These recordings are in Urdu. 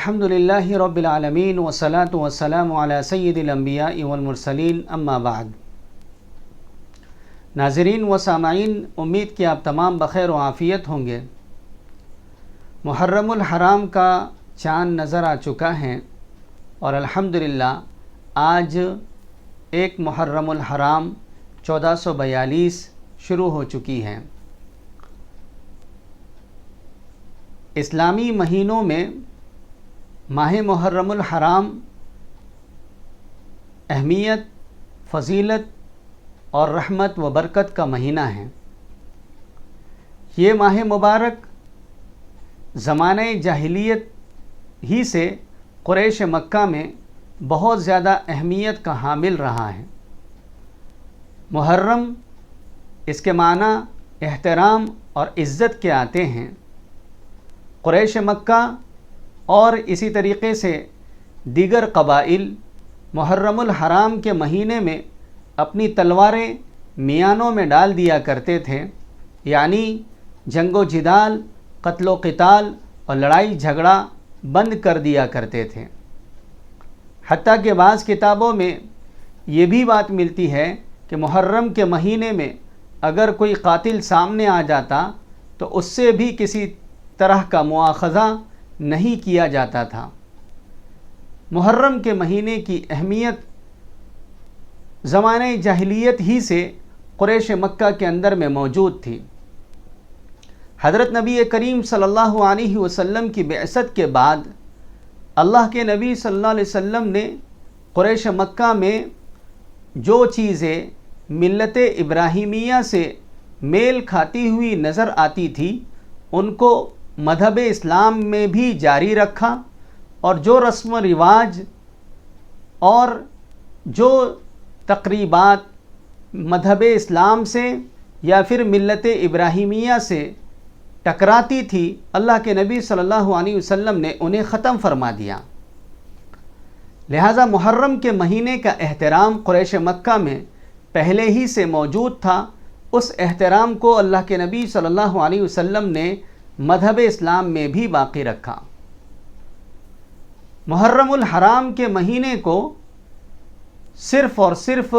الحمدللہ رب العالمین والصلاة والسلام علی سید الانبیاء والمرسلین اما بعد۔ ناظرین و سامعین، امید کہ آپ تمام بخیر و عافیت ہوں گے۔ محرم الحرام کا چاند نظر آ چکا ہے اور الحمدللہ آج ایک محرم الحرام 1442 شروع ہو چکی ہے۔ اسلامی مہینوں میں ماہ محرم الحرام اہمیت، فضیلت اور رحمت و برکت کا مہینہ ہے۔ یہ ماہ مبارک زمانہ جاہلیت ہی سے قریش مکہ میں بہت زیادہ اہمیت کا حامل رہا ہے۔ محرم، اس کے معنی احترام اور عزت کے آتے ہیں۔ قریش مکہ اور اسی طریقے سے دیگر قبائل محرم الحرام کے مہینے میں اپنی تلواریں میانوں میں ڈال دیا کرتے تھے، یعنی جنگ و جدال، قتل و قتال اور لڑائی جھگڑا بند کر دیا کرتے تھے۔ حتیٰ کہ بعض کتابوں میں یہ بھی بات ملتی ہے کہ محرم کے مہینے میں اگر کوئی قاتل سامنے آ جاتا تو اس سے بھی کسی طرح کا مواخذہ نہیں کیا جاتا تھا۔ محرم کے مہینے کی اہمیت زمانہ جاہلیت ہی سے قریش مکہ کے اندر میں موجود تھی۔ حضرت نبی کریم صلی اللہ علیہ وسلم کی بعثت کے بعد اللہ کے نبی صلی اللہ علیہ وسلم نے قریش مکہ میں جو چیزیں ملت ابراہیمیہ سے میل کھاتی ہوئی نظر آتی تھی ان کو مذہب اسلام میں بھی جاری رکھا، اور جو رسم و رواج اور جو تقریبات مذہب اسلام سے یا پھر ملت ابراہیمیہ سے ٹکراتی تھی، اللہ کے نبی صلی اللہ علیہ وسلم نے انہیں ختم فرما دیا۔ لہٰذا محرم کے مہینے کا احترام قریش مکہ میں پہلے ہی سے موجود تھا۔ اس احترام کو اللہ کے نبی صلی اللہ علیہ وسلم نے مذہب اسلام میں بھی باقی رکھا۔ محرم الحرام کے مہینے کو صرف اور صرف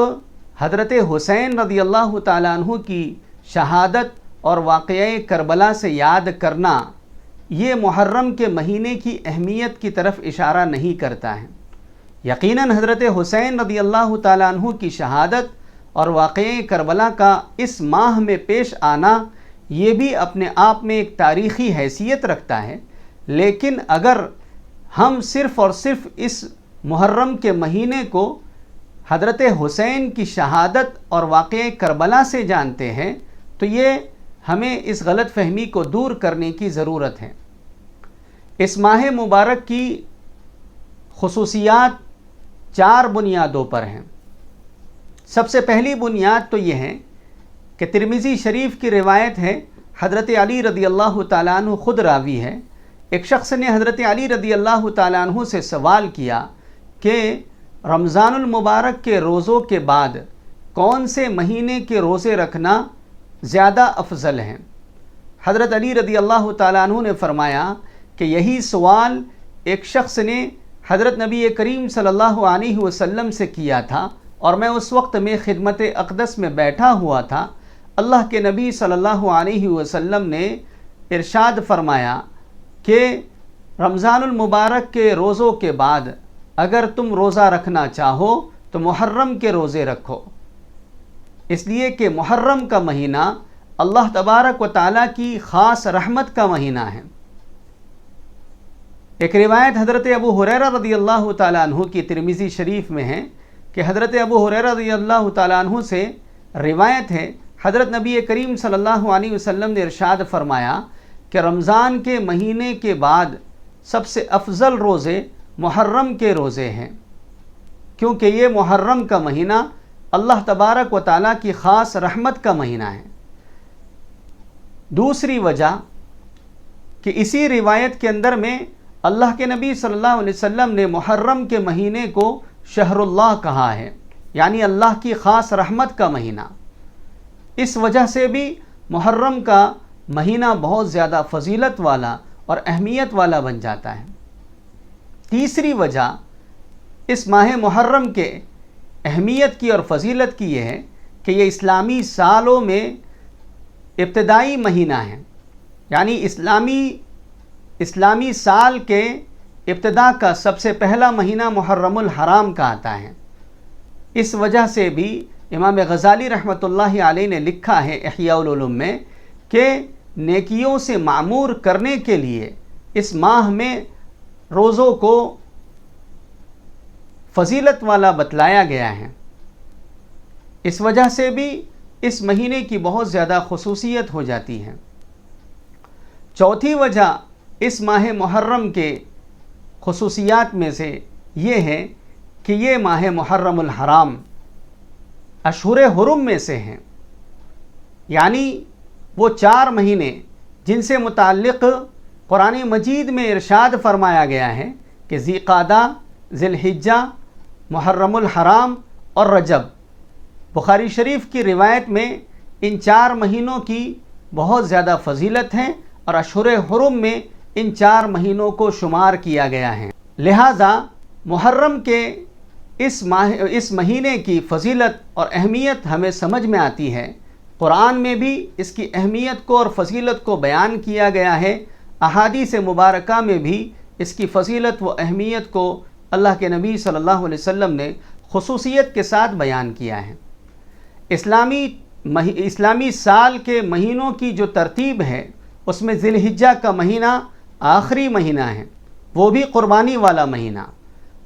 حضرت حسین رضی اللہ تعالیٰ عنہ کی شہادت اور واقعہ کربلا سے یاد کرنا یہ محرم کے مہینے کی اہمیت کی طرف اشارہ نہیں کرتا ہے۔ یقیناً حضرت حسین رضی اللہ تعالیٰ عنہ کی شہادت اور واقعہ کربلا کا اس ماہ میں پیش آنا یہ بھی اپنے آپ میں ایک تاریخی حیثیت رکھتا ہے، لیکن اگر ہم صرف اور صرف اس محرم کے مہینے کو حضرت حسین کی شہادت اور واقعہ کربلا سے جانتے ہیں تو یہ ہمیں اس غلط فہمی کو دور کرنے کی ضرورت ہے۔ اس ماہ مبارک کی خصوصیات 4 بنیادوں پر ہیں۔ سب سے پہلی بنیاد تو یہ ہے کہ ترمذی شریف کی روایت ہے، حضرت علی رضی اللہ تعالیٰ عنہ خود راوی ہے۔ ایک شخص نے حضرت علی رضی اللہ تعالیٰ عنہ سے سوال کیا کہ رمضان المبارک کے روزوں کے بعد کون سے مہینے کے روزے رکھنا زیادہ افضل ہیں؟ حضرت علی رضی اللہ تعالیٰ عنہ نے فرمایا کہ یہی سوال ایک شخص نے حضرت نبی کریم صلی اللہ علیہ وسلم سے کیا تھا، اور میں اس وقت میں خدمت اقدس میں بیٹھا ہوا تھا۔ اللہ کے نبی صلی اللہ علیہ وسلم نے ارشاد فرمایا کہ رمضان المبارک کے روزوں کے بعد اگر تم روزہ رکھنا چاہو تو محرم کے روزے رکھو، اس لیے کہ محرم کا مہینہ اللہ تبارک و تعالیٰ کی خاص رحمت کا مہینہ ہے۔ ایک روایت حضرت ابو ہریرہ رضی اللہ تعالیٰ عنہ کی ترمذی شریف میں ہے کہ حضرت ابو ہریرہ رضی اللہ تعالیٰ عنہ سے روایت ہے، حضرت نبی کریم صلی اللہ علیہ وسلم نے ارشاد فرمایا کہ رمضان کے مہینے کے بعد سب سے افضل روزے محرم کے روزے ہیں، کیونکہ یہ محرم کا مہینہ اللہ تبارک و تعالیٰ کی خاص رحمت کا مہینہ ہے۔ دوسری وجہ کہ اسی روایت کے اندر میں اللہ کے نبی صلی اللہ علیہ وسلم نے محرم کے مہینے کو شہر اللہ کہا ہے، یعنی اللہ کی خاص رحمت کا مہینہ۔ اس وجہ سے بھی محرم کا مہینہ بہت زیادہ فضیلت والا اور اہمیت والا بن جاتا ہے۔ تیسری وجہ اس ماہ محرم کے اہمیت کی اور فضیلت کی یہ ہے کہ یہ اسلامی سالوں میں ابتدائی مہینہ ہے، یعنی اسلامی سال کے ابتدا کا سب سے پہلا مہینہ محرم الحرام کا آتا ہے۔ اس وجہ سے بھی امام غزالی رحمۃ اللہ علیہ نے لکھا ہے احیاء العلوم میں کہ نیکیوں سے معمور کرنے کے لیے اس ماہ میں روزوں کو فضیلت والا بتلایا گیا ہے۔ اس وجہ سے بھی اس مہینے کی بہت زیادہ خصوصیت ہو جاتی ہے۔ چوتھی وجہ اس ماہ محرم کے خصوصیات میں سے یہ ہے کہ یہ ماہ محرم الحرام اشہر حرم میں سے ہیں، یعنی وہ 4 مہینے جن سے متعلق قرآن مجید میں ارشاد فرمایا گیا ہے کہ ذی قعدہ، ذی الحجہ، محرم الحرام اور رجب۔ بخاری شریف کی روایت میں ان 4 مہینوں کی بہت زیادہ فضیلت ہے اور اشہر حرم میں ان 4 مہینوں کو شمار کیا گیا ہے۔ لہٰذا محرم کے اس مہینے کی فضیلت اور اہمیت ہمیں سمجھ میں آتی ہے۔ قرآن میں بھی اس کی اہمیت کو اور فضیلت کو بیان کیا گیا ہے، احادیث مبارکہ میں بھی اس کی فضیلت و اہمیت کو اللہ کے نبی صلی اللہ علیہ وسلم نے خصوصیت کے ساتھ بیان کیا ہے۔ اسلامی سال کے مہینوں کی جو ترتیب ہے اس میں ذی الحجہ کا مہینہ آخری مہینہ ہے، وہ بھی قربانی والا مہینہ۔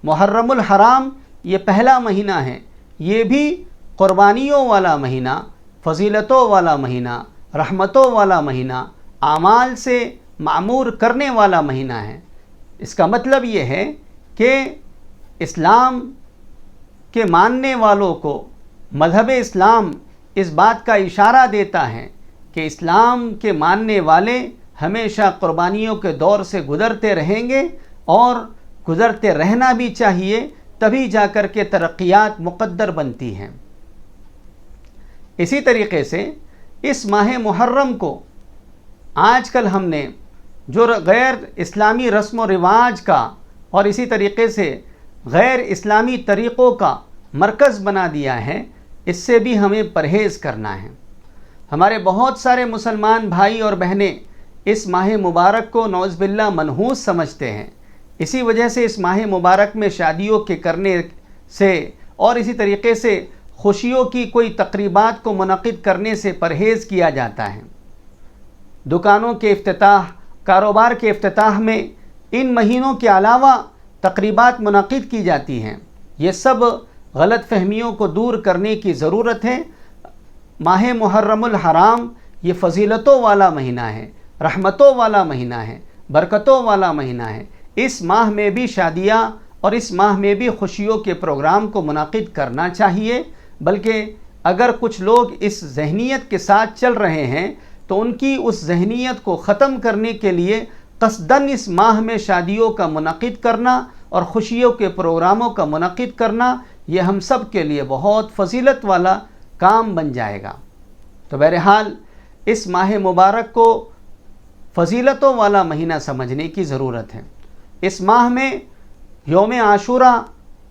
محرم الحرام یہ پہلا مہینہ ہے، یہ بھی قربانیوں والا مہینہ، فضیلتوں والا مہینہ، رحمتوں والا مہینہ، اعمال سے معمور کرنے والا مہینہ ہے۔ اس کا مطلب یہ ہے کہ اسلام کے ماننے والوں کو مذہب اسلام اس بات کا اشارہ دیتا ہے کہ اسلام کے ماننے والے ہمیشہ قربانیوں کے دور سے گزرتے رہیں گے اور گزرتے رہنا بھی چاہیے، تبھی جا کر کے ترقیات مقدر بنتی ہیں۔ اسی طریقے سے اس ماہ محرم کو آج کل ہم نے جو غیر اسلامی رسم و رواج کا اور اسی طریقے سے غیر اسلامی طریقوں کا مرکز بنا دیا ہے، اس سے بھی ہمیں پرہیز کرنا ہے۔ ہمارے بہت سارے مسلمان بھائی اور بہنیں اس ماہ مبارک کو نعوذ باللہ منحوس سمجھتے ہیں، اسی وجہ سے اس ماہ مبارک میں شادیوں کے کرنے سے اور اسی طریقے سے خوشیوں کی کوئی تقریبات کو منعقد کرنے سے پرہیز کیا جاتا ہے۔ دکانوں کے افتتاح، کاروبار کے افتتاح میں ان مہینوں کے علاوہ تقریبات منعقد کی جاتی ہیں۔ یہ سب غلط فہمیوں کو دور کرنے کی ضرورت ہے۔ ماہ محرم الحرام یہ فضیلتوں والا مہینہ ہے، رحمتوں والا مہینہ ہے، برکتوں والا مہینہ ہے۔ اس ماہ میں بھی شادیاں اور اس ماہ میں بھی خوشیوں کے پروگرام کو منعقد کرنا چاہیے، بلکہ اگر کچھ لوگ اس ذہنیت کے ساتھ چل رہے ہیں تو ان کی اس ذہنیت کو ختم کرنے کے لیے قصداً اس ماہ میں شادیوں کا منعقد کرنا اور خوشیوں کے پروگراموں کا منعقد کرنا یہ ہم سب کے لیے بہت فضیلت والا کام بن جائے گا۔ تو بہرحال اس ماہ مبارک کو فضیلتوں والا مہینہ سمجھنے کی ضرورت ہے۔ اس ماہ میں یوم عاشوراء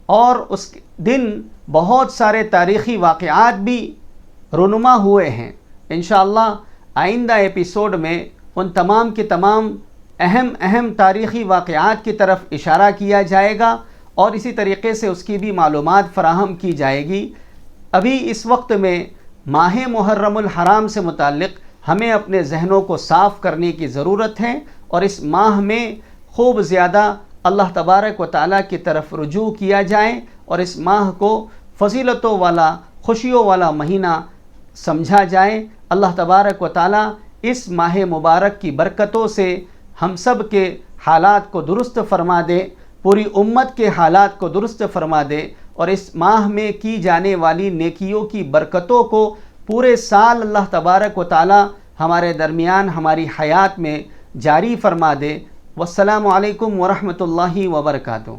اور اس دن بہت سارے تاریخی واقعات بھی رونما ہوئے ہیں۔ انشاءاللہ آئندہ ایپیسوڈ میں ان تمام کے تمام اہم تاریخی واقعات کی طرف اشارہ کیا جائے گا اور اسی طریقے سے اس کی بھی معلومات فراہم کی جائے گی۔ ابھی اس وقت میں ماہ محرم الحرام سے متعلق ہمیں اپنے ذہنوں کو صاف کرنے کی ضرورت ہے اور اس ماہ میں خوب زیادہ اللہ تبارک و تعالیٰ کی طرف رجوع کیا جائے اور اس ماہ کو فضیلتوں والا، خوشیوں والا مہینہ سمجھا جائے۔ اللہ تبارک و تعالیٰ اس ماہ مبارک کی برکتوں سے ہم سب کے حالات کو درست فرما دے، پوری امت کے حالات کو درست فرما دے اور اس ماہ میں کی جانے والی نیکیوں کی برکتوں کو پورے سال اللہ تبارک و تعالیٰ ہمارے درمیان ہماری حیات میں جاری فرما دے۔ والسلام علیکم ورحمۃ اللہ وبرکاتہ۔